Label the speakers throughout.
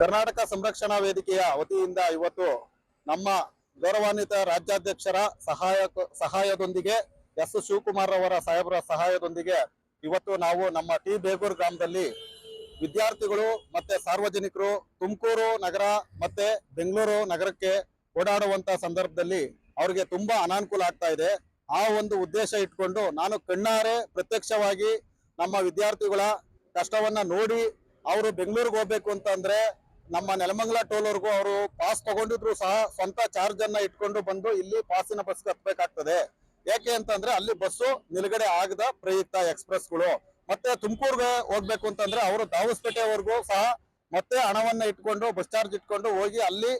Speaker 1: ಕರ್ನಾಟಕ ಸಂರಕ್ಷಣಾ ವೇದಿಕೆಯ ವತಿಯಿಂದ ಇವತ್ತು ನಮ್ಮ ಗೌರವಾನ್ವಿತ ರಾಜ್ಯಾಧ್ಯಕ್ಷರ ಸಹಾಯದೊಂದಿಗೆ ಎಸ್ ಶಿವಕುಮಾರ್ ಅವರ ಸಾಹೇಬರ ಸಹಾಯದೊಂದಿಗೆ ಇವತ್ತು ನಾವು ನಮ್ಮ ಟಿ ಬೇಗೂರು ಗ್ರಾಮದಲ್ಲಿ ವಿದ್ಯಾರ್ಥಿಗಳು ಮತ್ತೆ ಸಾರ್ವಜನಿಕರು ತುಮಕೂರು ನಗರ ಮತ್ತೆ ಬೆಂಗಳೂರು ನಗರಕ್ಕೆ ಓಡಾಡುವಂತ ಸಂದರ್ಭದಲ್ಲಿ ಅವರಿಗೆ ತುಂಬಾ ಅನಾನುಕೂಲ ಆಗ್ತಾ ಇದೆ. ಆ ಒಂದು ಉದ್ದೇಶ ಇಟ್ಕೊಂಡು ನಾನು ಕಣ್ಣಾರೆ ಪ್ರತ್ಯಕ್ಷವಾಗಿ ನಮ್ಮ ವಿದ್ಯಾರ್ಥಿಗಳ ಕಷ್ಟವನ್ನ ನೋಡಿ ಅವರು ಬೆಂಗಳೂರಿಗೆ ಹೋಗ್ಬೇಕು ಅಂತಂದ್ರೆ ನಮ್ಮ ನೆಲಮಂಗಲ ಟೋಲ್ವರೆಗೂ ಅವರು ಪಾಸ್ ತಗೊಂಡಿದ್ರು ಸಹ ಸ್ವಂತ ಚಾರ್ಜ್ ಅನ್ನ ಇಟ್ಕೊಂಡು ಬಂದು ಇಲ್ಲಿ ಪಾಸಿನ ಬಸ್ ಹತ್ಬೇಕಾಗ್ತದೆ. ಯಾಕೆ ಅಂತಂದ್ರೆ ಅಲ್ಲಿ ಬಸ್ಸು ನಿಲುಗಡೆ ಆಗದ ಪ್ರಯುಕ್ತ ಎಕ್ಸ್ಪ್ರೆಸ್ಗಳು ಮತ್ತೆ ತುಮಕೂರ್ಗೆ ಹೋಗ್ಬೇಕು ಅಂತಂದ್ರೆ ಅವರು ದಾವಸ್ಪೇಟೆವರೆಗೂ ಸಹ ಮತ್ತೆ ಹಣವನ್ನ ಇಟ್ಕೊಂಡು ಬಸ್ ಚಾರ್ಜ್ ಇಟ್ಕೊಂಡು ಹೋಗಿ ಅಲ್ಲಿ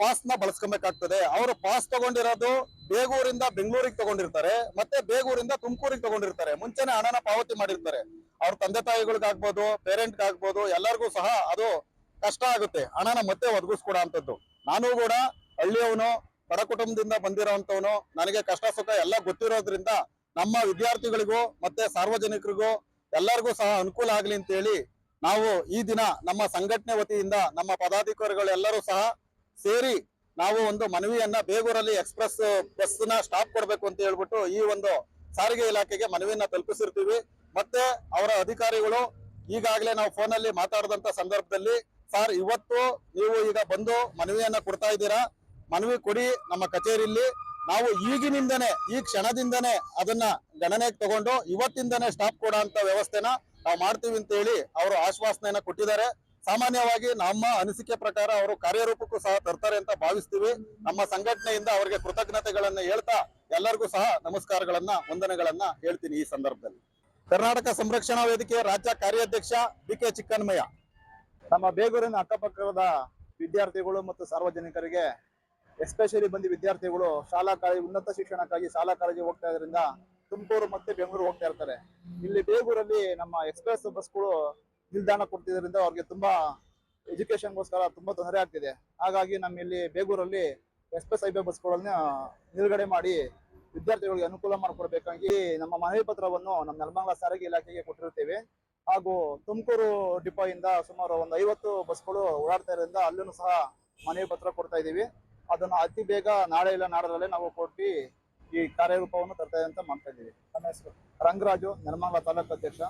Speaker 1: ಪಾಸ್ ನ ಬಳಸ್ಕೊಬೇಕಾಗ್ತದೆ. ಅವರು ಪಾಸ್ ತಗೊಂಡಿರೋದು ಬೇಗೂರಿಂದ ಬೆಂಗಳೂರಿಗೆ ತಗೊಂಡಿರ್ತಾರೆ ಮತ್ತೆ ಬೇಗೂರಿಂದ ತುಮಕೂರಿಗೆ ತಗೊಂಡಿರ್ತಾರೆ. ಮುಂಚೆನೆ ಹಣನ ಪಾವತಿ ಮಾಡಿರ್ತಾರೆ. ಅವ್ರ ತಂದೆ ತಾಯಿಗಳಿಗಾಗ್ಬೋದು ಪೇರೆಂಟ್ ಆಗ್ಬೋದು ಎಲ್ಲರಿಗೂ ಸಹ ಅದು ಕಷ್ಟ ಆಗುತ್ತೆ ಹಣನ ಮತ್ತೆ ಒದಗಿಸ್ಕೊಡೋ ಅಂತದ್ದು. ನಾನು ಕೂಡ ಹಳ್ಳಿಯವನು ಬಡ ಕುಟುಂಬದಿಂದ ಬಂದಿರೋಂಥವನು, ನನಗೆ ಕಷ್ಟ ಸುಖ ಎಲ್ಲ ಗೊತ್ತಿರೋದ್ರಿಂದ ನಮ್ಮ ವಿದ್ಯಾರ್ಥಿಗಳಿಗೂ ಮತ್ತೆ ಸಾರ್ವಜನಿಕರಿಗೂ ಎಲ್ಲರಿಗೂ ಸಹ ಅನುಕೂಲ ಆಗ್ಲಿ ಅಂತ ಹೇಳಿ ನಾವು ಈ ದಿನ ನಮ್ಮ ಸಂಘಟನೆ ವತಿಯಿಂದ ನಮ್ಮ ಪದಾಧಿಕಾರಿಗಳು ಎಲ್ಲರೂ ಸಹ ಸೇರಿ ನಾವು ಒಂದು ಮನವಿಯನ್ನ ಬೇಗೂರಲ್ಲಿ ಎಕ್ಸ್ಪ್ರೆಸ್ ಬಸ್ ನ ಸ್ಟಾಪ್ ಕೊಡ್ಬೇಕು ಅಂತ ಹೇಳ್ಬಿಟ್ಟು ಈ ಒಂದು ಸಾರಿಗೆ ಇಲಾಖೆಗೆ ಮನವಿಯನ್ನ ತಲುಪಿಸಿರ್ತೀವಿ. ಮತ್ತೆ ಅವರ ಅಧಿಕಾರಿಗಳು ಈಗಾಗಲೇ ನಾವು ಫೋನಲ್ಲಿ ಮಾತಾಡಿದಂತ ಸಂದರ್ಭದಲ್ಲಿ ಸರ್ ಇವತ್ತು ನೀವು ಈಗ ಬಂದು ಮನವಿಯನ್ನ ಕೊಡ್ತಾ ಇದ್ದೀರಾ, ಮನವಿ ಕೊಡಿ ನಮ್ಮ ಕಚೇರಿಯಲ್ಲಿ, ನಾವು ಈಗಿನಿಂದನೇ ಈ ಕ್ಷಣದಿಂದನೇ ಅದನ್ನ ಗಣನೆಗೆ ತಗೊಂಡು ಇವತ್ತಿಂದನೇ ಸ್ಟಾಪ್ ಕೊಡೋ ಅಂತ ವ್ಯವಸ್ಥೆನ ನಾವು ಮಾಡ್ತೀವಿ ಅಂತ ಹೇಳಿ ಅವರು ಆಶ್ವಾಸನೆಯನ್ನ ಕೊಟ್ಟಿದ್ದಾರೆ. ಸಾಮಾನ್ಯವಾಗಿ ನಮ್ಮ ಅನಿಸಿಕೆ ಪ್ರಕಾರ ಅವರು ಕಾರ್ಯರೂಪಕ್ಕೂ ಸಹ ತರ್ತಾರೆ ಅಂತ ಭಾವಿಸ್ತೀವಿ. ನಮ್ಮ ಸಂಘಟನೆಯಿಂದ ಅವರಿಗೆ ಕೃತಜ್ಞತೆಗಳನ್ನ ಹೇಳ್ತಾ ಎಲ್ಲರಿಗೂ ಸಹ ನಮಸ್ಕಾರಗಳನ್ನ ವಂದನೆಗಳನ್ನ ಹೇಳ್ತೀನಿ. ಈ ಸಂದರ್ಭದಲ್ಲಿ ಕರ್ನಾಟಕ ಸಂರಕ್ಷಣಾ ವೇದಿಕೆಯ ರಾಜ್ಯ ಕಾರ್ಯಾಧ್ಯಕ್ಷ ಬಿ.ಕೆ. ಚಿಕ್ಕನ್ಮಯ್ಯ.
Speaker 2: ನಮ್ಮ ಬೇಗೂರಿನ ಅಕ್ಕಪಕ್ಕದ ವಿದ್ಯಾರ್ಥಿಗಳು ಮತ್ತು ಸಾರ್ವಜನಿಕರಿಗೆ ಎಸ್ಪೆಷಲಿ ಬಂದು ವಿದ್ಯಾರ್ಥಿಗಳು ಶಾಲಾ ಕಾಲೇಜು ಉನ್ನತ ಶಿಕ್ಷಣಕ್ಕಾಗಿ ಶಾಲಾ ಕಾಲೇಜಿಗೆ ಹೋಗ್ತಾ ಇದ್ರಿಂದ ತುಮಕೂರು ಮತ್ತೆ ಬೆಂಗಳೂರು ಹೋಗ್ತಾ ಇರ್ತಾರೆ. ಇಲ್ಲಿ ಬೇಗೂರಲ್ಲಿ ನಮ್ಮ ಎಕ್ಸ್ಪ್ರೆಸ್ ಬಸ್ಗಳು ನಿಲ್ದಾಣ ಕೊಡ್ತಿದ್ರಿಂದ ಅವ್ರಿಗೆ ತುಂಬಾ ಎಜುಕೇಶನ್ಗೋಸ್ಕರ ತುಂಬಾ ತೊಂದರೆ ಆಗ್ತಿದೆ. ಹಾಗಾಗಿ ನಮ್ಮ ಇಲ್ಲಿ ಬೇಗೂರಲ್ಲಿ ಎಕ್ಸ್ಪ್ರೆಸ್ ಹೈವೇ ಬಸ್ಗಳನ್ನ ನಿಲುಗಡೆ ಮಾಡಿ ವಿದ್ಯಾರ್ಥಿಗಳಿಗೆ ಅನುಕೂಲ ಮಾಡಿಕೊಡ್ಬೇಕಾಗಿ ನಮ್ಮ ಮನವಿ ಪತ್ರವನ್ನು ನಮ್ಮ ನೆಲಮಂಗಲ ಸಾರಿಗೆ ಇಲಾಖೆಗೆ ಕೊಟ್ಟಿರುತ್ತೇವೆ. ಹಾಗೂ ತುಮಕೂರು ಡಿಪೋ ಇಂದ ಸುಮಾರು ಒಂದು 50 ಬಸ್ಗಳು ಓಡಾಡ್ತಾ ಇರೋದ್ರಿಂದ ಅಲ್ಲೂ ಸಹ ಮನವಿ ಪತ್ರ ಕೊಡ್ತಾ ಇದ್ದೀವಿ. ಅದನ್ನು ಅತಿ ಬೇಗ ನಾಳೆ ಇಲ್ಲ ನಾಡದಲ್ಲೇ ನಾವು ಕೊಟ್ಟು ಈ ಕಾರ್ಯರೂಪವನ್ನು ತರ್ತಾ ಅಂತ ಮಾಡ್ತಾ ಇದ್ದೀವಿ. ನಮ್ಮ ಹೆಸರು ರಂಗರಾಜು, ನೆಲಮಂಗಲ ತಾಲೂಕು ಅಧ್ಯಕ್ಷ.